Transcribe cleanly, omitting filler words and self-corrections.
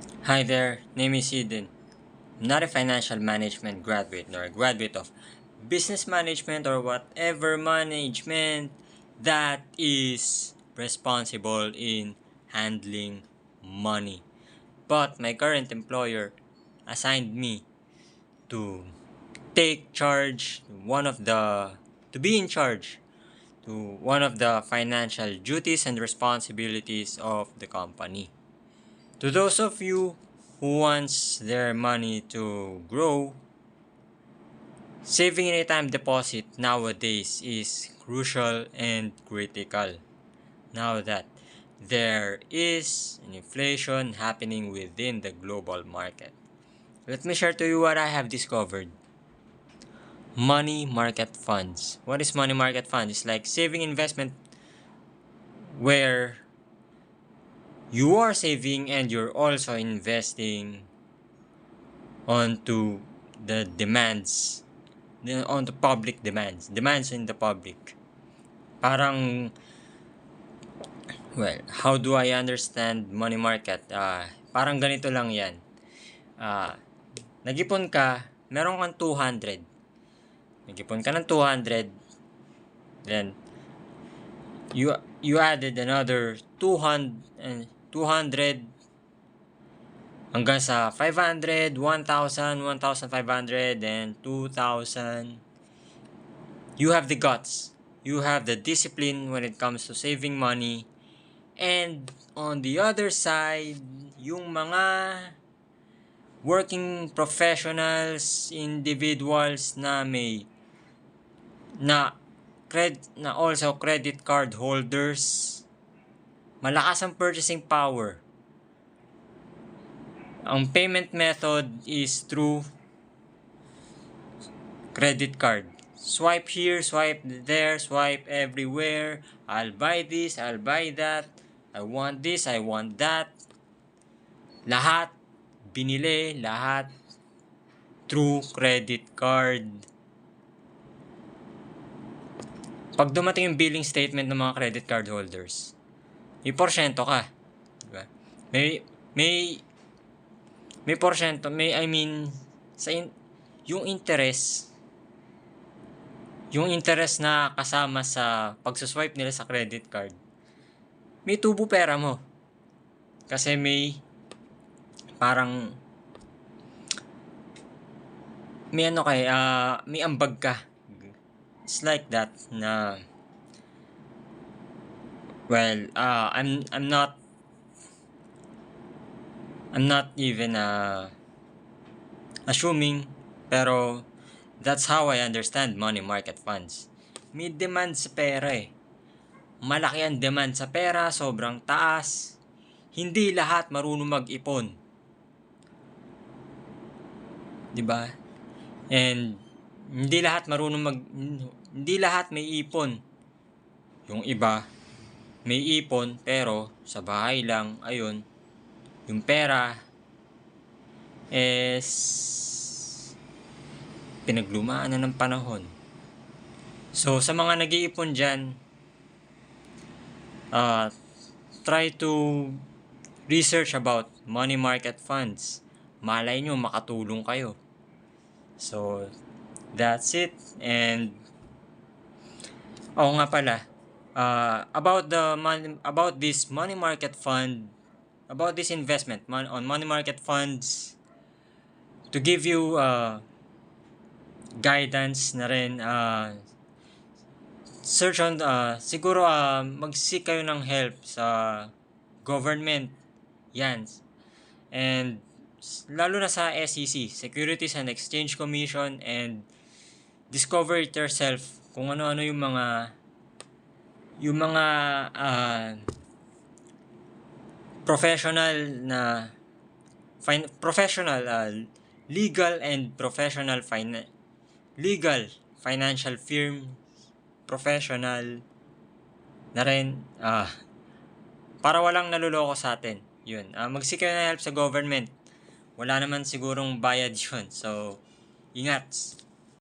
Hi there, name is Eden. I'm not a financial management graduate nor a graduate of business management or whatever management that is responsible in handling money. But my current employer assigned me to take charge, to be in charge to one of the financial duties and responsibilities of the company. To those of you who wants their money to grow, saving in a time deposit nowadays is crucial and critical. Now that there is an inflation happening within the global market. Let me share to you what I have discovered. Money market funds. What is money market fund? It's like saving investment where you are saving and you're also investing onto the demands, on the public demands in the public. Parang, well, how do I understand money market? Parang ganito lang yan. Nag-ipon ka, meron kang 200. Nag-ipon ka ng 200, then you added another 200 hanggang sa 500, 1,000, 1,500, and 2,000. You have the guts. You have the discipline when it comes to saving money. And on the other side, yung mga working professionals, individuals na na also credit card holders, malakas ang purchasing power. Ang payment method is through credit card. Swipe here, swipe there, swipe everywhere. I'll buy this, I'll buy that. I want this, I want that. Lahat binili, lahat through credit card. Pag dumating yung billing statement ng mga credit card holders, may porsyento ka. Diba? May porsyento, yung interest na kasama sa pagsuswipe nila sa credit card, may tubo pera mo. Kasi may ambag ka. It's like that na, well, I'm not even assuming, pero that's how I understand money market funds. May demand sa pera eh. Malaki ang demand sa pera, sobrang taas. Hindi lahat marunong mag-ipon. 'Di ba? And hindi lahat may ipon. Yung iba may ipon pero sa bahay lang, ayun. Yung pera is pinaglumaan na ng panahon. So sa mga nag-iipon dyan, try to research about money market funds. Malay nyo makatulong kayo. So that's it. And nga pala, about this money market fund, about this investment on money market funds, to give you guidance na rin, search on, siguro mag-seek kayo ng help sa government. Yan. And lalo na sa SEC, Securities and Exchange Commission, and discover it yourself kung ano-ano yung mga professional legal and professional legal financial firm professional na rin, para walang naluloko sa atin. Yun, mag-seek kayo ng help sa government. Wala naman sigurong bayad yun. So, ingat.